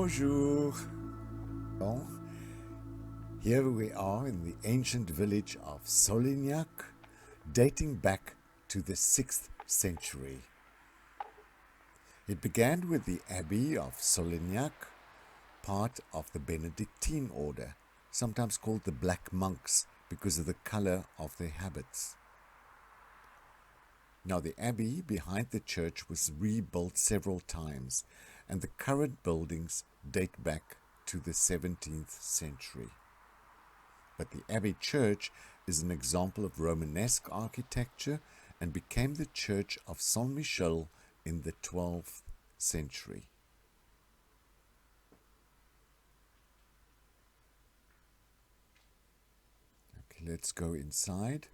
Bonjour. Well, here we are in the ancient village of Solignac, dating back to the 6th century. It began with the Abbey of Solignac, part of the Benedictine order, sometimes called the Black Monks because of the color of their habits. Now, the abbey behind the church was rebuilt several times, and the current buildings date back to the 17th century. But the abbey church is an example of Romanesque architecture and became the church of Saint-Michel in the 12th century. Okay, let's go inside.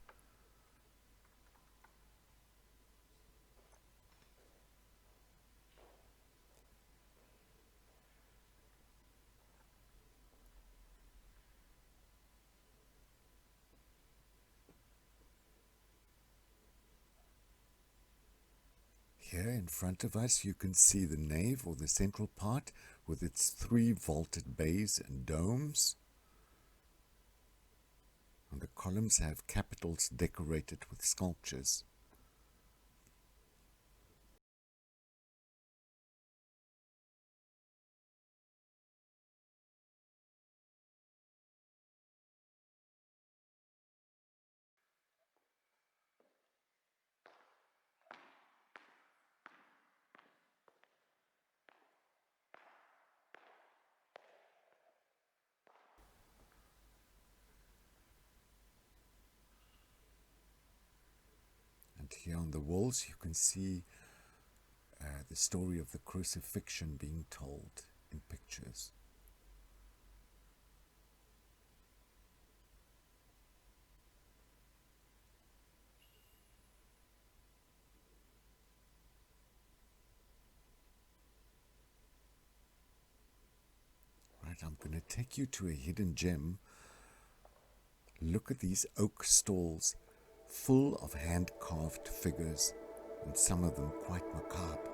Here in front of us you can see the nave, or the central part, with its 3 vaulted bays and domes. And the columns have capitals decorated with sculptures. Here on the walls you can see the story of the crucifixion being told in pictures. Right, I'm going to take you to a hidden gem. Look at these oak stalls full of hand-carved figures, and some of them quite macabre.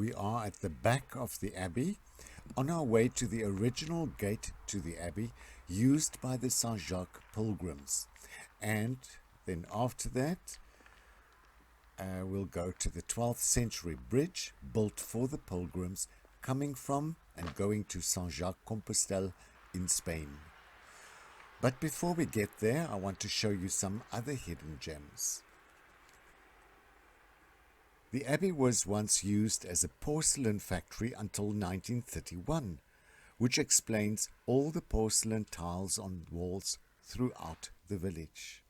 We are at the back of the Abbey, on our way to the original gate to the Abbey used by the Saint-Jacques Pilgrims. And then after that, we'll go to the 12th century bridge built for the Pilgrims coming from and going to Saint-Jacques-de-Compostelle in Spain. But before we get there, I want to show you some other hidden gems. The Abbey was once used as a porcelain factory until 1931, which explains all the porcelain tiles on walls throughout the village.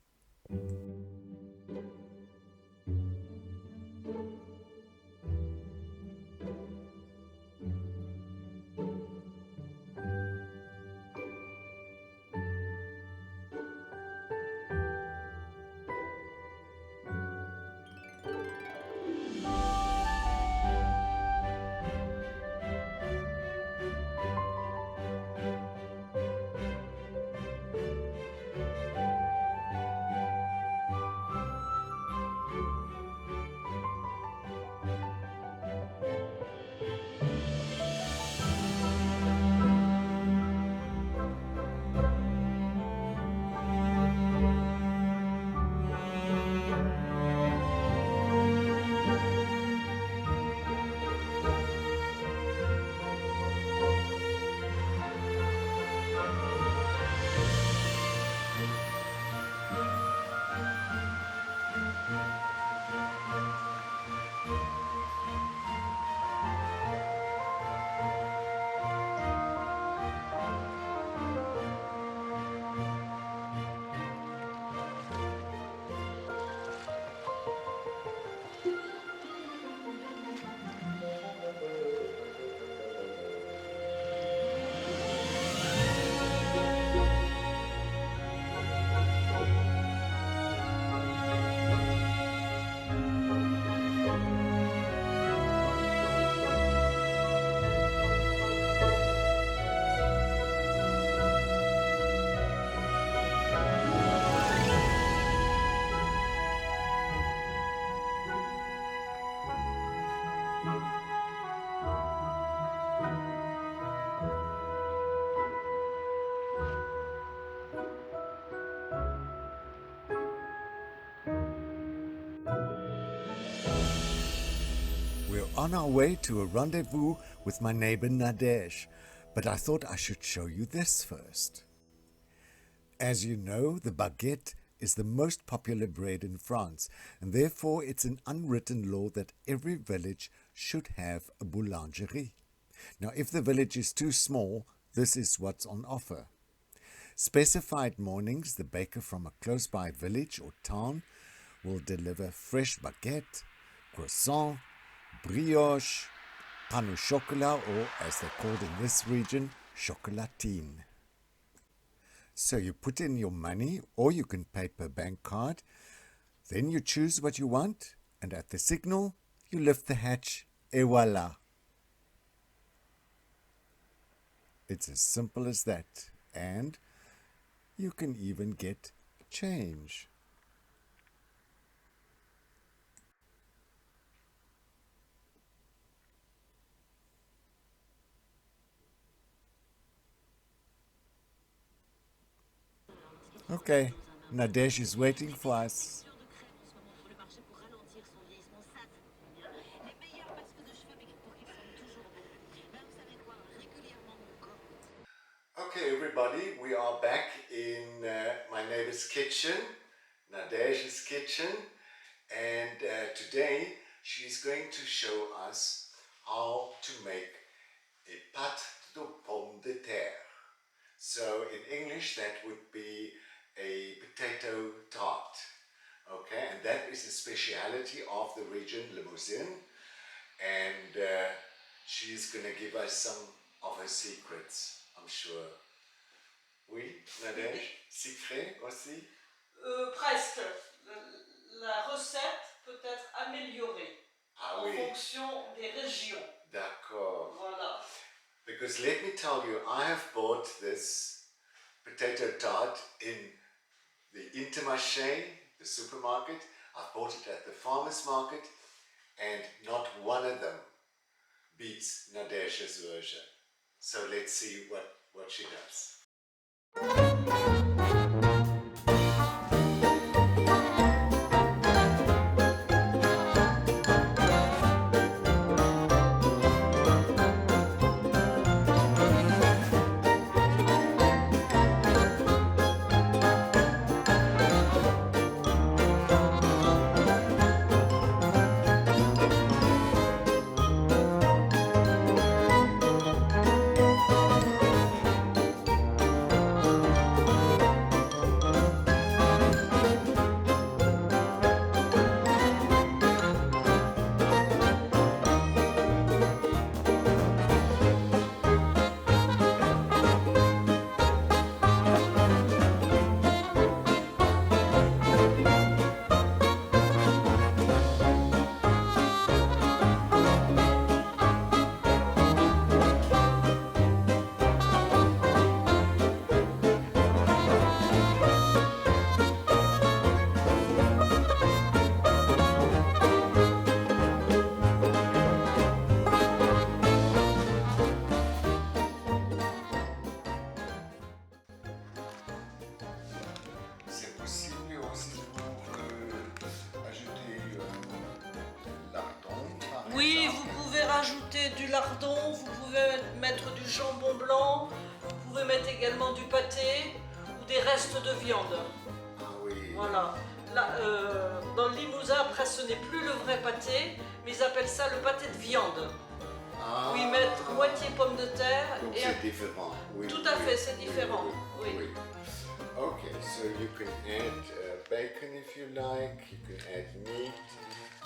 We're on our way to a rendezvous with my neighbor Nadej, but I thought I should show you this first. As you know, the baguette is the most popular bread in France, and therefore it's an unwritten law that every village should have a boulangerie. Now, if the village is too small, this is what's on offer. Specified mornings, the baker from a close-by village or town will deliver fresh baguette, croissant, brioche, pain au chocolat, or as they're called in this region, chocolatine. So you put in your money, or you can pay per bank card. Then you choose what you want, and at the signal, you lift the hatch, et voila. It's as simple as that, and you can even get change. Okay, Nadej is waiting for us. Okay, everybody, we are back in my neighbor's kitchen, Nadej's kitchen, and today she's going to show us how to make a pâte de pommes de terre. So in English that would be a potato tart. Okay, and that is a speciality of the region Limousin, and she's going to give us some of her secrets, I'm sure. Oui, Nadej, secret aussi? Presque. La recette peut être améliorée en fonction des régions. D'accord. Voilà. Because let me tell you, I have bought this potato tart in the Intermarché, the supermarket. I've bought it at the farmer's market, and not one of them beats Nadezhda's version. So let's see what she does. C'est possible aussi pour ajouter lardon, par Oui, exemple. vous pouvez rajouter du lardon, vous pouvez mettre du jambon blanc, vous pouvez mettre également du pâté ou des restes de viande. Ah oui. Voilà. Là, dans le Limousin, après, ce n'est plus le vrai pâté, mais ils appellent ça le pâté de viande. Ah. Où ils mettent moitié pomme de terre Donc et c'est différent. Oui, tout à fait, c'est oui, différent. oui, Oui. oui. Okay, so you can add bacon if you like, you can add meat.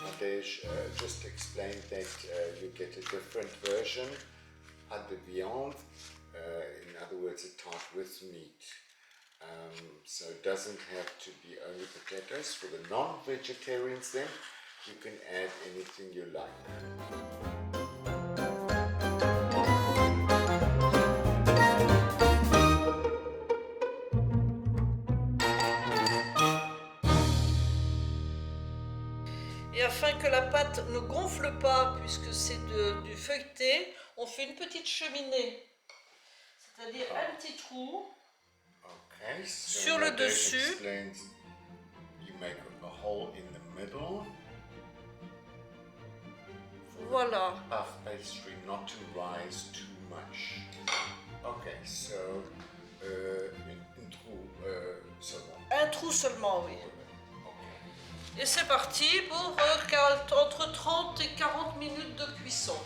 Nadej just explained that you get a different version, pâte de viande, in other words a tart with meat. So it doesn't have to be only potatoes. For the non-vegetarians then, you can add anything you like. Et afin que la pâte ne gonfle pas, puisque c'est du feuilleté, on fait une petite cheminée. C'est-à-dire un petit trou. Okay, so Sur le Nadej dessus. explains you make a hole in the middle. For Voilà. the puff pastry not to rise too much. Okay, so un trou seulement. Un trou seulement, oui. Okay. Et c'est parti pour entre 30 et 40 minutes de cuisson.